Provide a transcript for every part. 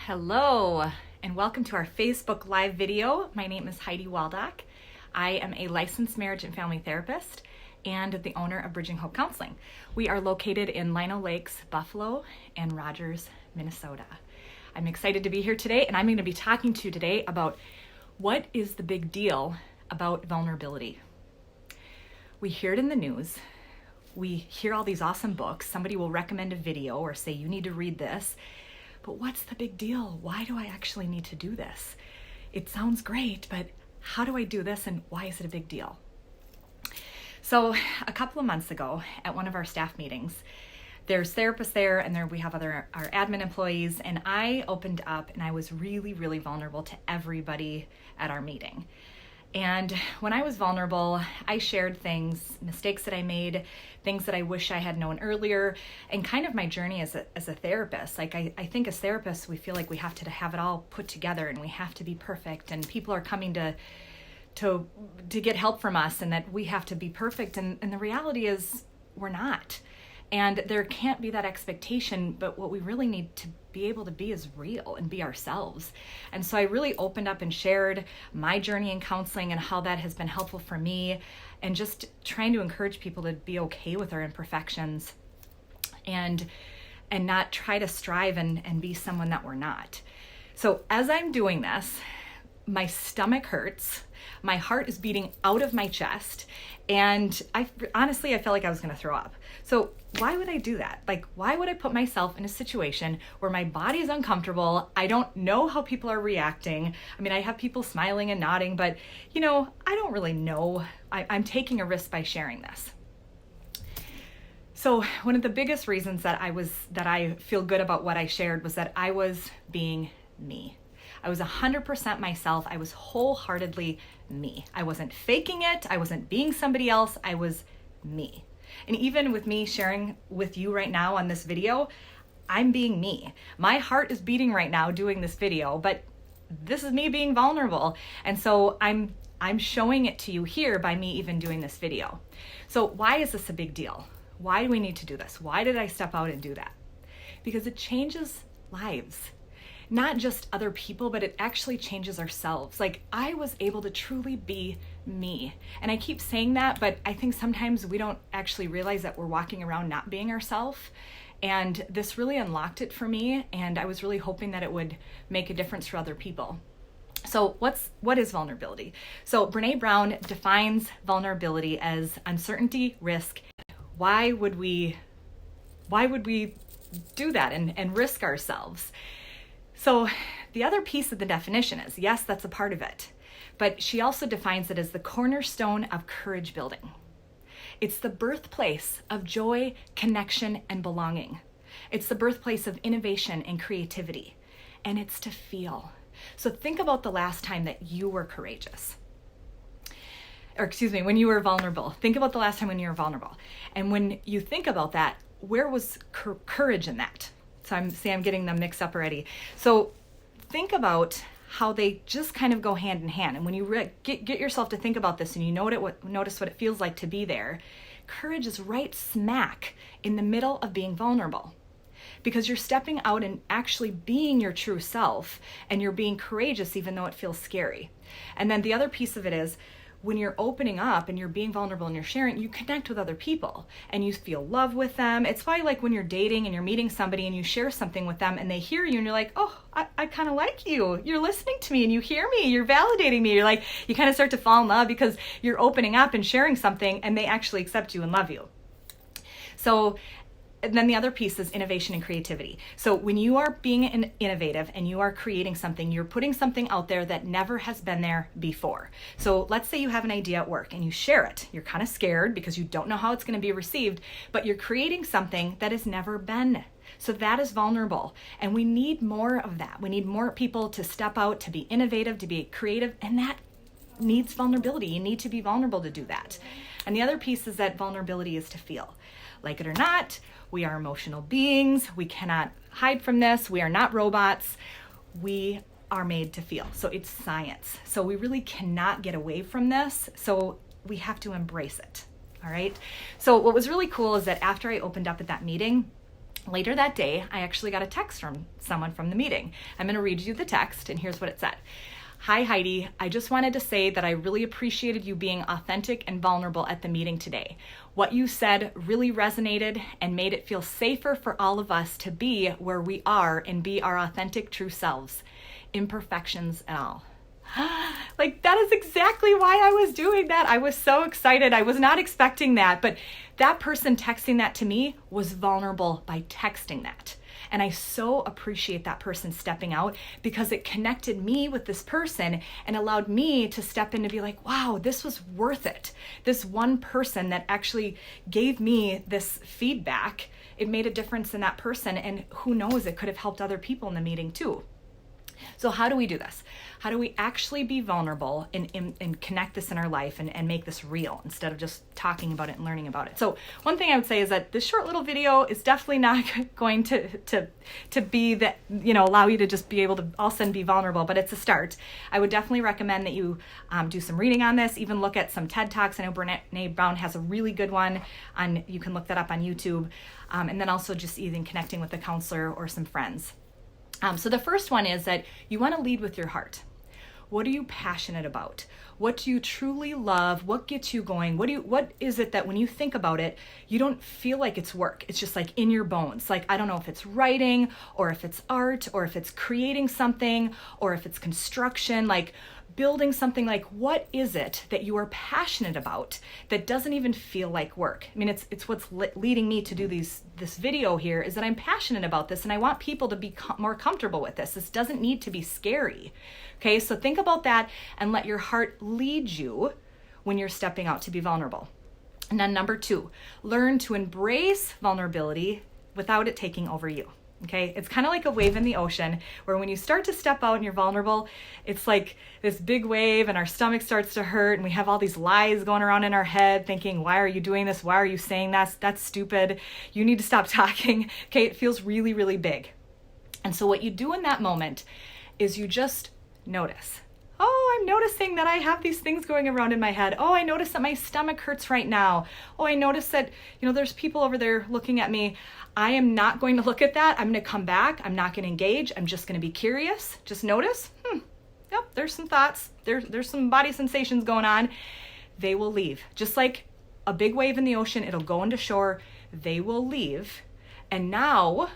Hello, and welcome to our Facebook Live video. My name is Heidi Waldock. I am a licensed marriage and family therapist and the owner of Bridging Hope Counseling. We are located in Lino Lakes, Buffalo, and Rogers, Minnesota. I'm excited to be here today, and I'm going to be talking to you today about what is the big deal about vulnerability. We hear it in the news. We hear all these awesome books. Somebody will recommend a video or say, you need to read this. But what's the big deal? Why do I actually need to do this? It sounds great, but how do I do this and why is it a big deal? So a couple of months ago at one of our staff meetings, there's therapists there and we have our admin employees, and I opened up and I was really, really vulnerable to everybody at our meeting. And when I was vulnerable, I shared things, mistakes that I made, things that I wish I had known earlier, and kind of my journey as a therapist. Like I think as therapists, we feel like we have to have it all put together and we have to be perfect, and people are coming to get help from us and that we have to be perfect. And the reality is we're not. And there can't be that expectation, but what we really need to be able to be is real and be ourselves. And so I really opened up and shared my journey in counseling and how that has been helpful for me, and just trying to encourage people to be okay with our imperfections and not try to strive and be someone that we're not. So as I'm doing this, my stomach hurts, my heart is beating out of my chest, and I felt like I was going to throw up. So why would I do that? Like, why would I put myself in a situation where my body is uncomfortable? I don't know how people are reacting. I mean, I have people smiling and nodding, but I don't really know. I'm taking a risk by sharing this. So one of the biggest reasons that I feel good about what I shared was that I was being me. I was 100% myself. I was wholeheartedly me. I wasn't faking it. I wasn't being somebody else. I was me. And even with me sharing with you right now on this video, I'm being me. My heart is beating right now doing this video, but this is me being vulnerable. And so I'm showing it to you here by me even doing this video. So why is this a big deal? Why do we need to do this? Why did I step out and do that? Because it changes lives. Not just other people, but it actually changes ourselves. Like, I was able to truly be me. And I keep saying that, but I think sometimes we don't actually realize that we're walking around not being ourselves. And this really unlocked it for me, and I was really hoping that it would make a difference for other people. So what is vulnerability? So Brené Brown defines vulnerability as uncertainty, risk. Why would we do that and risk ourselves? So the other piece of the definition is, yes, that's a part of it, but she also defines it as the cornerstone of courage building. It's the birthplace of joy, connection, and belonging. It's the birthplace of innovation and creativity, and it's to feel. So think about the last time that you were courageous. When you were vulnerable. Think about the last time when you were vulnerable. And when you think about that, where was courage in that? So I'm getting them mixed up already. So think about how they just kind of go hand in hand. And when you get yourself to think about this and you notice what it feels like to be there, courage is right smack in the middle of being vulnerable. Because you're stepping out and actually being your true self, and you're being courageous even though it feels scary. And then the other piece of it is, when you're opening up and you're being vulnerable and you're sharing, you connect with other people and you feel love with them. It's why, like, when you're dating and you're meeting somebody and you share something with them and they hear you and you're like, oh, I kind of like you. You're listening to me and you hear me. You're validating me. You're like, you kind of start to fall in love because you're opening up and sharing something and they actually accept you and love you. So, and then the other piece is innovation and creativity. So when you are being innovative and you are creating something, you're putting something out there that never has been there before. So let's say you have an idea at work and you share it. You're kind of scared because you don't know how it's going to be received, but you're creating something that has never been. So that is vulnerable. And we need more of that. We need more people to step out, to be innovative, to be creative, and that needs vulnerability. You need to be vulnerable to do that. And the other piece is that vulnerability is to feel. Like it or not, we are emotional beings. We cannot hide from this. We are not robots. We are made to feel. So it's science. So we really cannot get away from this. So we have to embrace it. All right. So what was really cool is that after I opened up at that meeting, Later that day, I actually got a text from someone from the meeting. I'm going to read you the text, and here's what it said. Hi, Heidi. I just wanted to say that I really appreciated you being authentic and vulnerable at the meeting today. What you said really resonated and made it feel safer for all of us to be where we are and be our authentic, true selves, imperfections and all. Like, that is exactly why I was doing that. I was so excited. I was not expecting that, but that person texting that to me was vulnerable by texting that. And I so appreciate that person stepping out, because it connected me with this person and allowed me to step in to be like, wow, this was worth it. This one person that actually gave me this feedback, it made a difference in that person. And who knows, it could have helped other people in the meeting too. So how do we do this? How do we actually be vulnerable and connect this in our life and make this real instead of just talking about it and learning about it? So one thing I would say is that this short little video is definitely not going to be that, allow you to just be able to all of a sudden be vulnerable, but it's a start. I would definitely recommend that you do some reading on this, even look at some TED Talks. I know Brené Brown has a really good one you can look that up on YouTube. And then also just even connecting with a counselor or some friends. So the first one is that you want to lead with your heart. What are you passionate about? What do you truly love? What gets you going? What is it that when you think about it, you don't feel like it's work? It's just like in your bones. Like, I don't know if it's writing or if it's art or if it's creating something or if it's construction, like building something. Like, what is it that you are passionate about that doesn't even feel like work? I mean, it's what's leading me to do this video here, is that I'm passionate about this and I want people to be more comfortable with this. This doesn't need to be scary. Okay, so think about that and let your heart lead you when you're stepping out to be vulnerable. And then number 2, learn to embrace vulnerability without it taking over you. Okay, it's kind of like a wave in the ocean, where when you start to step out and you're vulnerable, it's like this big wave and our stomach starts to hurt and we have all these lies going around in our head thinking, why are you doing this? Why are you saying that? That's stupid. You need to stop talking. Okay, it feels really, really big. And so what you do in that moment is you just notice. Oh, I'm noticing that I have these things going around in my head. Oh, I notice that my stomach hurts right now. Oh, I notice that, there's people over there looking at me. I am not going to look at that. I'm going to come back. I'm not going to engage. I'm just going to be curious. Just notice. Yep, there's some thoughts. There's some body sensations going on. They will leave. Just like a big wave in the ocean, it'll go into shore. They will leave. And now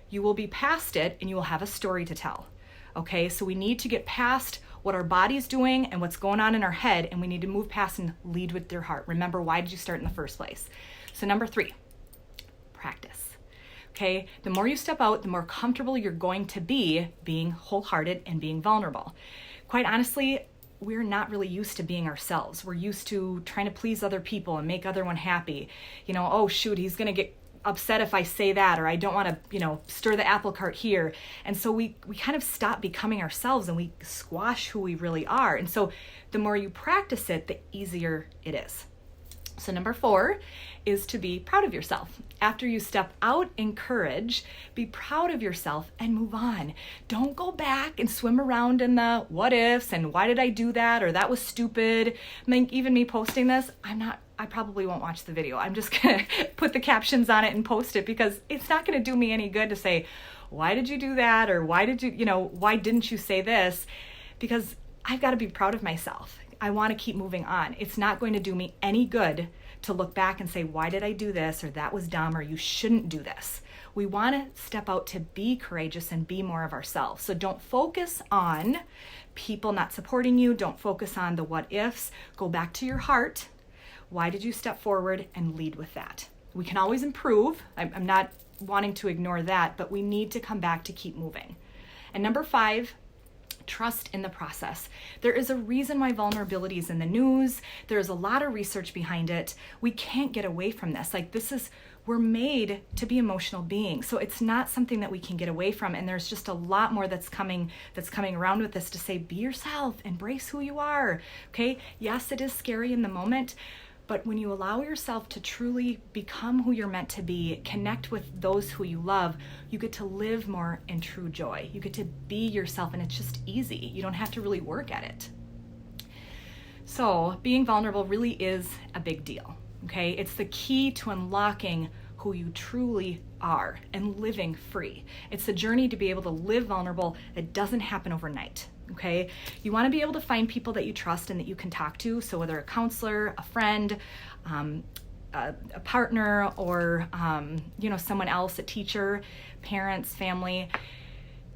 you will be past it and you will have a story to tell. Okay, so we need to get past what our body's doing and what's going on in our head, and we need to move past and lead with your heart. Remember, why did you start in the first place? So number 3, practice. Okay, the more you step out, the more comfortable you're going to be being wholehearted and being vulnerable. Quite honestly, we're not really used to being ourselves. We're used to trying to please other people and make other one happy. Oh shoot, he's gonna get upset if I say that, or I don't want to, stir the apple cart here. And so we kind of stop becoming ourselves and we squash who we really are. And so the more you practice it, the easier it is. So number 4 is to be proud of yourself. After you step out in courage, be proud of yourself and move on. Don't go back and swim around in the what ifs and why did I do that, or that was stupid. I mean, even me posting this, I probably won't watch the video. I'm just gonna put the captions on it and post it, because it's not gonna do me any good to say, why did you do that? Or why didn't you say this? Because I've got to be proud of myself. I want to keep moving on. It's not going to do me any good to look back and say, why did I do this? Or that was dumb, or you shouldn't do this. We want to step out to be courageous and be more of ourselves. So don't focus on people not supporting you. Don't focus on the what ifs. Go back to your heart. Why did you step forward, and lead with that? We can always improve. I'm not wanting to ignore that, but we need to come back to keep moving. And number 5, trust in the process. There is a reason why vulnerability is in the news. There's a lot of research behind it. We can't get away from this. We're made to be emotional beings. So it's not something that we can get away from. And there's just a lot more that's coming around with this to say, be yourself, embrace who you are. Okay? Yes, it is scary in the moment, but when you allow yourself to truly become who you're meant to be, connect with those who you love, you get to live more in true joy. You get to be yourself, and it's just easy. You don't have to really work at it. So being vulnerable really is a big deal. Okay? It's the key to unlocking who you truly are and living free. It's a journey to be able to live vulnerable. It doesn't happen overnight. Okay, you want to be able to find people that you trust and that you can talk to. So whether a counselor, a friend, a partner, or someone else, a teacher, parents, family,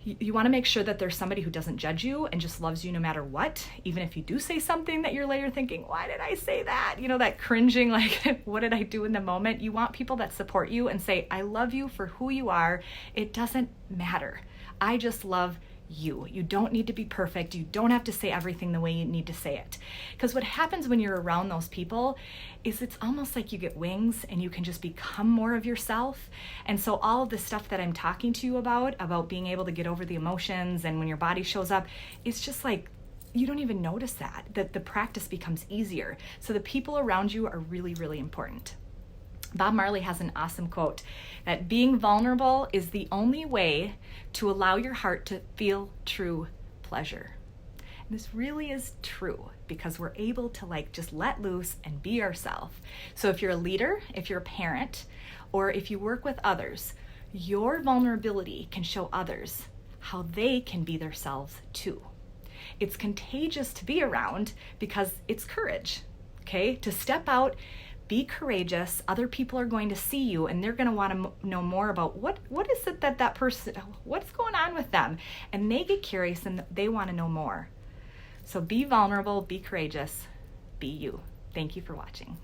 you want to make sure that there's somebody who doesn't judge you and just loves you no matter what. Even if you do say something that you're later thinking, why did I say that? That cringing, like, what did I do in the moment? You want people that support you and say, I love you for who you are. It doesn't matter. I just love you. You don't need to be perfect. You don't have to say everything the way you need to say it. Because what happens when you're around those people is it's almost like you get wings and you can just become more of yourself. And so all of the stuff that I'm talking to you about being able to get over the emotions and when your body shows up, it's just like you don't even notice that the practice becomes easier. So the people around you are really, really important. Bob Marley has an awesome quote that being vulnerable is the only way to allow your heart to feel true pleasure. And this really is true because we're able to just let loose and be ourselves. So if you're a leader, if you're a parent, or if you work with others, your vulnerability can show others how they can be themselves too. It's contagious to be around because it's courage, okay? To step out, be courageous. Other people are going to see you and they're going to want to know more about what is it that person, what's going on with them? And they get curious and they want to know more. So be vulnerable, be courageous, be you. Thank you for watching.